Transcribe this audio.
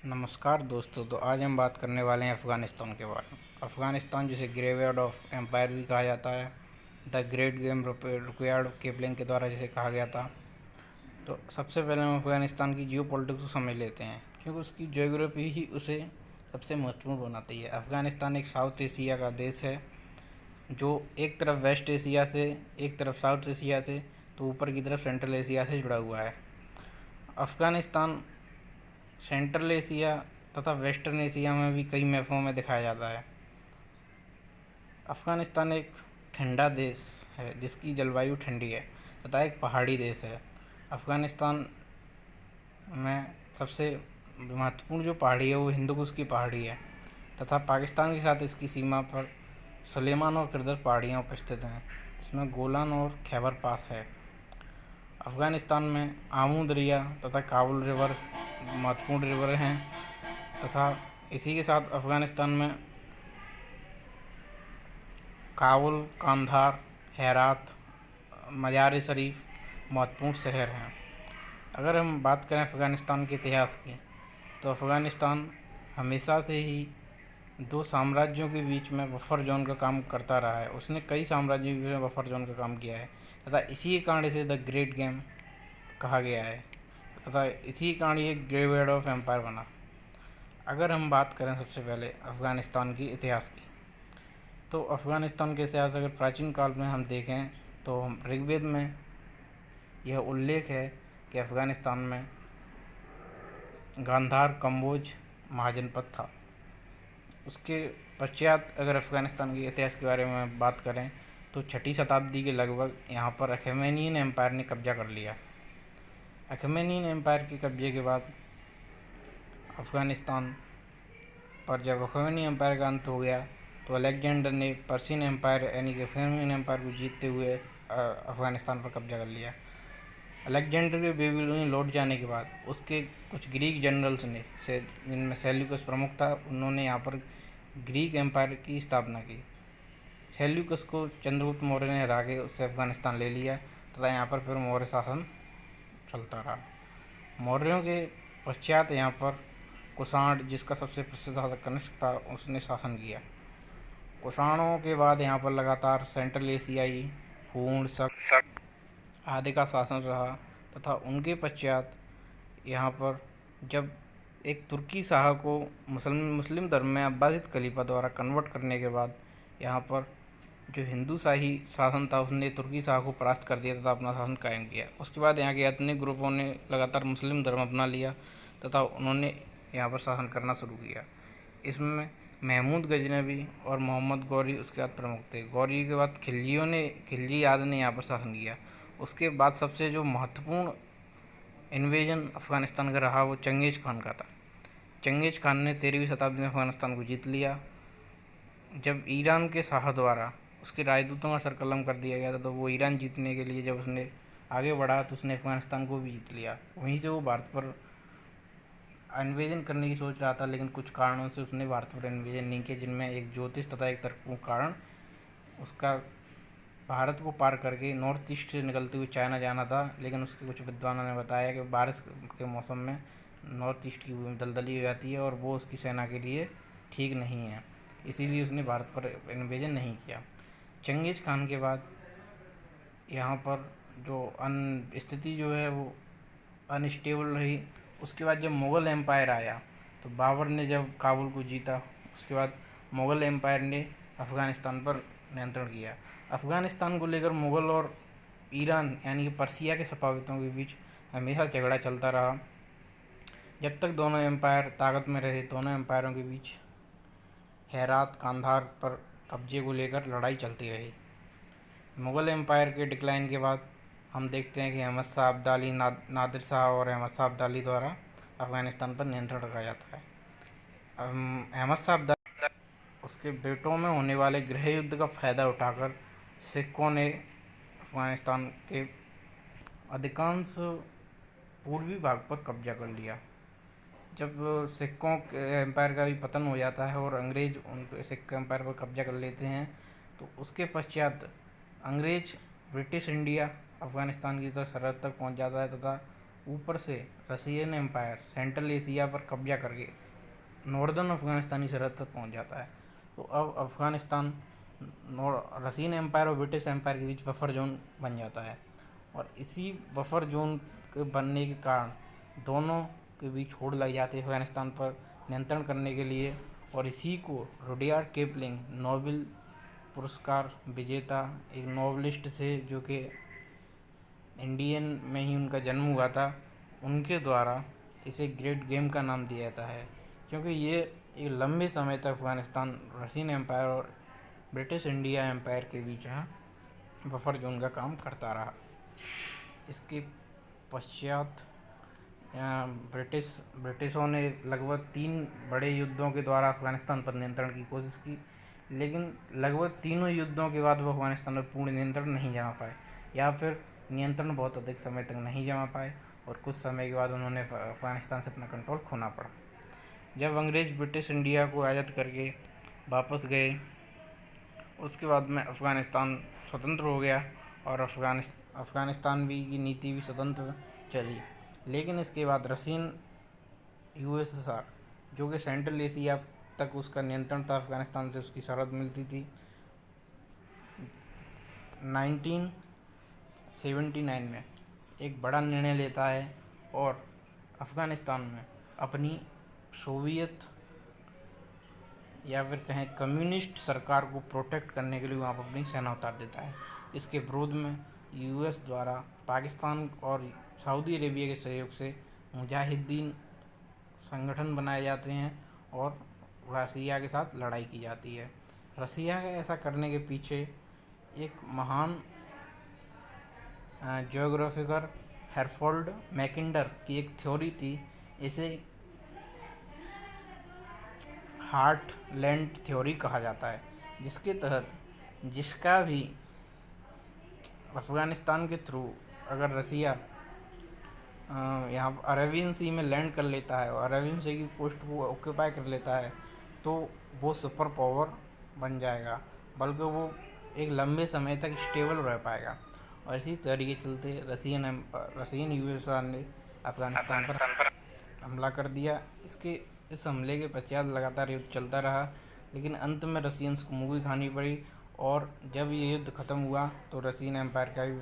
नमस्कार दोस्तों। तो आज हम बात करने वाले हैं अफ़गानिस्तान के बारे में। अफ़गानिस्तान जिसे ग्रेवयार्ड ऑफ एम्पायर भी कहा जाता है, the great game required Kipling के द्वारा जिसे कहा गया था। तो सबसे पहले हम अफ़गानिस्तान की जियो पॉलिटिक्स को समझ लेते हैं, क्योंकि उसकी ज्योग्राफी ही उसे सबसे महत्वपूर्ण बनाती है। अफ़गानिस्तान एक साउथ एशिया का देश है, जो एक तरफ वेस्ट एशिया से, एक तरफ साउथ एशिया से, तो ऊपर की तरफ सेंट्रल एशिया से जुड़ा हुआ है। अफ़गानिस्तान सेंट्रल एशिया तथा वेस्टर्न एशिया में भी कई मैपों में दिखाया जाता है। अफ़गानिस्तान एक ठंडा देश है जिसकी जलवायु ठंडी है तथा एक पहाड़ी देश है। अफ़गानिस्तान में सबसे महत्वपूर्ण जो पहाड़ी है वो हिंदुकुश की पहाड़ी है तथा पाकिस्तान के साथ इसकी सीमा पर सुलेमान और किरदर पहाड़ियाँ उपस्थित हैं। इसमें गोलान और खैबर पास है। अफ़गानिस्तान में आमू दरिया तथा काबुल रिवर महत्वपूर्ण रिवर हैं तथा इसी के साथ अफ़गानिस्तान में काबुल, कांधार, हेरात, मज़ार शरीफ महत्वपूर्ण शहर हैं। अगर हम बात करें अफ़गानिस्तान के इतिहास की, तो अफ़गानिस्तान हमेशा से ही दो साम्राज्यों के बीच में बफर जोन का काम करता रहा है। उसने कई साम्राज्यों के बीच में बफर जोन का काम किया है तथा इसी के कारण इसे द ग्रेट गेम कहा गया है तथा इसी के कारण ये ग्रेवयार्ड ऑफ एम्पायर बना। अगर हम बात करें सबसे पहले अफ़गानिस्तान की इतिहास की, तो अफ़गानिस्तान के इतिहास अगर प्राचीन काल में हम देखें तो ऋग्वेद में यह उल्लेख है कि अफ़गानिस्तान में गांधार कम्बोज महाजनपद था। उसके पश्चात अगर अफ़गानिस्तान के इतिहास के बारे में बात करें तो 6वीं शताब्दी के लगभग यहाँ पर अखेमेनियन एम्पायर ने कब्जा कर लिया। अखेमेनियन एम्पायर के कब्जे के बाद अफ़गानिस्तान पर जब अखेमेनियन एम्पायर का अंत हो गया तो अलेक्जेंडर ने पर्शियन एम्पायर यानी कि अखेमेनियन एम्पायर को जीतते हुए अफ़गानिस्तान पर कब्जा कर लिया। अलेक्जेंडर के बेबीलोनियन लौट जाने के बाद उसके कुछ ग्रीक जनरल्स ने जिनमें सेल्यूकस प्रमुख था, उन्होंने यहाँ पर ग्रीक एम्पायर की स्थापना की। सेल्यूकस को चंद्रगुप्त मौर्य ने हरा के उससे अफ़गानिस्तान ले लिया तथा यहाँ पर फिर मौर्य शासन चलता रहा। मौर्यों के पश्चात यहाँ पर कुषाण, जिसका सबसे प्रसिद्ध शासक कनिष्क था, उसने शासन किया। कुषाणों के बाद यहाँ पर लगातार सेंट्रल एशियाई, हूण, शक आदि का शासन रहा तथा उनके पश्चात यहाँ पर जब एक तुर्की शाह को मुस्लिम धर्म में अब्बासिद खलीफा द्वारा कन्वर्ट करने के बाद यहाँ पर जो हिंदू शाही शासन था उसने तुर्की शाह को परास्त कर दिया तथा अपना शासन कायम किया। उसके बाद यहाँ के एथनिक ग्रुपों ने लगातार मुस्लिम धर्म अपना लिया तथा उन्होंने यहाँ पर शासन करना शुरू किया। इसमें महमूद गजनवी और मोहम्मद गौरी उसके बाद प्रमुख थे। गौरी के बाद खिलजी याद ने यहाँ पर शासन किया। उसके बाद सबसे जो महत्वपूर्ण इन्वेजन अफ़गानिस्तान का रहा वो चंगेज़ खान का था। चंगेज़ खान ने 13वीं शताब्दी में अफ़गानिस्तान को जीत लिया। जब ईरान के शाह द्वारा उसके राजदूतों का सर कलम कर दिया गया था, तो वो ईरान जीतने के लिए जब उसने आगे बढ़ा तो उसने अफ़गानिस्तान को भी जीत लिया। वहीं से वो भारत पर इन्वेजन करने की सोच रहा था, लेकिन कुछ कारणों से उसने भारत पर इन्वेजन नहीं किया, जिनमें एक ज्योतिष तथा एक तर्कपूर्ण कारण उसका भारत को पार करके नॉर्थ ईस्ट से निकलते हुए चाइना जाना था। लेकिन उसके कुछ विद्वानों ने बताया कि बारिश के मौसम में नॉर्थ ईस्ट की भूमि दलदली हो जाती है और वो उसकी सेना के लिए ठीक नहीं है, इसीलिए उसने भारत पर इन्वेजन नहीं किया। चंगेज़ खान के बाद यहाँ पर जो स्थिति जो है वो अनस्टेबल रही। उसके बाद जब मुग़ल एम्पायर आया तो बाबर ने जब काबुल को जीता, उसके बाद मुग़ल एम्पायर ने अफ़गानिस्तान पर नियंत्रण किया। अफ़गानिस्तान को लेकर मुग़ल और ईरान यानी कि पर्शिया के सफावितों के बीच हमेशा झगड़ा चलता रहा। जब तक दोनों एम्पायर ताकत में रहे, दोनों एम्पायरों के बीच हेरात, कांधार पर कब्जे को लेकर लड़ाई चलती रही। मुग़ल एम्पायर के डिक्लाइन के बाद हम देखते हैं कि अहमद शाह अब्दाली, नादिर शाह और अहमद शाह अब्दाली द्वारा अफ़गानिस्तान पर नियंत्रण रखा जाता है। अहमद शाह अब्दाली उसके बेटों में होने वाले गृह युद्ध का फ़ायदा उठाकर सिखों ने अफ़गानिस्तान के अधिकांश पूर्वी भाग पर कब्जा कर लिया। जब सिखों के एम्पायर का भी पतन हो जाता है और अंग्रेज़ उन सिख एम्पायर पर कब्जा कर लेते हैं, तो उसके पश्चात अंग्रेज़ ब्रिटिश इंडिया अफ़गानिस्तान की तरफ सरहद तक पहुंच जाता है तथा ऊपर से रशियन एम्पायर सेंट्रल एशिया पर कब्जा करके नॉर्दर्न अफ़गानिस्तानी सरहद तक पहुंच जाता है। तो अब अफ़गानिस्तान रशियन एम्पायर और ब्रिटिश एम्पायर के बीच बफर जोन बन जाता है, और इसी बफर जोन के बनने के कारण दोनों के बीच होड़ लग जाती है अफ़गानिस्तान पर नियंत्रण करने के लिए। और इसी को रुडयार्ड किपलिंग, नोबेल पुरस्कार विजेता एक नोवेलिस्ट से, जो कि इंडियन में ही उनका जन्म हुआ था, उनके द्वारा इसे ग्रेट गेम का नाम दिया जाता है, क्योंकि ये एक लंबे समय तक अफ़गानिस्तान रशियन एम्पायर और ब्रिटिश इंडिया एम्पायर के बीच बफर जोन का काम करता रहा। इसके पश्चात ब्रिटिशों ने लगभग 3 बड़े युद्धों के द्वारा अफ़गानिस्तान पर नियंत्रण की कोशिश की, लेकिन लगभग तीनों युद्धों के बाद वो अफ़गानिस्तान पर पूर्ण नियंत्रण नहीं जमा पाए, या फिर नियंत्रण बहुत अधिक समय तक नहीं जमा पाए, और कुछ समय के बाद उन्होंने अफ़गानिस्तान से अपना कंट्रोल खोना पड़ा। जब अंग्रेज़ ब्रिटिश इंडिया को आज़ाद करके वापस गए, उसके बाद में अफ़गानिस्तान स्वतंत्र हो गया, और अफ़गानिस्तान भी की नीति भी स्वतंत्र चली। लेकिन इसके बाद रशियन USSR, जो कि सेंट्रल एशिया तक उसका नियंत्रण था, अफ़गानिस्तान से उसकी सरहद मिलती थी, 1979 में एक बड़ा निर्णय लेता है और अफ़गानिस्तान में अपनी सोवियत या फिर कहें कम्युनिस्ट सरकार को प्रोटेक्ट करने के लिए वहाँ पर अपनी सेना उतार देता है। इसके विरोध में US द्वारा पाकिस्तान और सऊदी अरेबिया के सहयोग से मुजाहिदीन संगठन बनाए जाते हैं और रसिया के साथ लड़ाई की जाती है। रसिया का ऐसा करने के पीछे एक महान जियोग्राफिकर हेरफोल्ड मैकिंडर की एक थ्योरी थी। इसे हार्टलैंड थ्योरी कहा जाता है, जिसके तहत जिसका भी अफ़गानिस्तान के थ्रू अगर रसिया यहाँ अरेबियन सी में लैंड कर लेता है और अरेबियन सी की कोस्ट को ऑक्यूपाई कर लेता है, तो वो सुपर पावर बन जाएगा, बल्कि वो एक लंबे समय तक स्टेबल रह पाएगा। और इसी तरीके चलते रशियन USSR ने अफ़गानिस्तान पर हमला कर दिया। इस हमले के पश्चात लगातार युद्ध चलता रहा, लेकिन अंत में रशियंस को मुँह की खानी पड़ी, और जब ये युद्ध ख़त्म हुआ तो रशियन एम्पायर का भी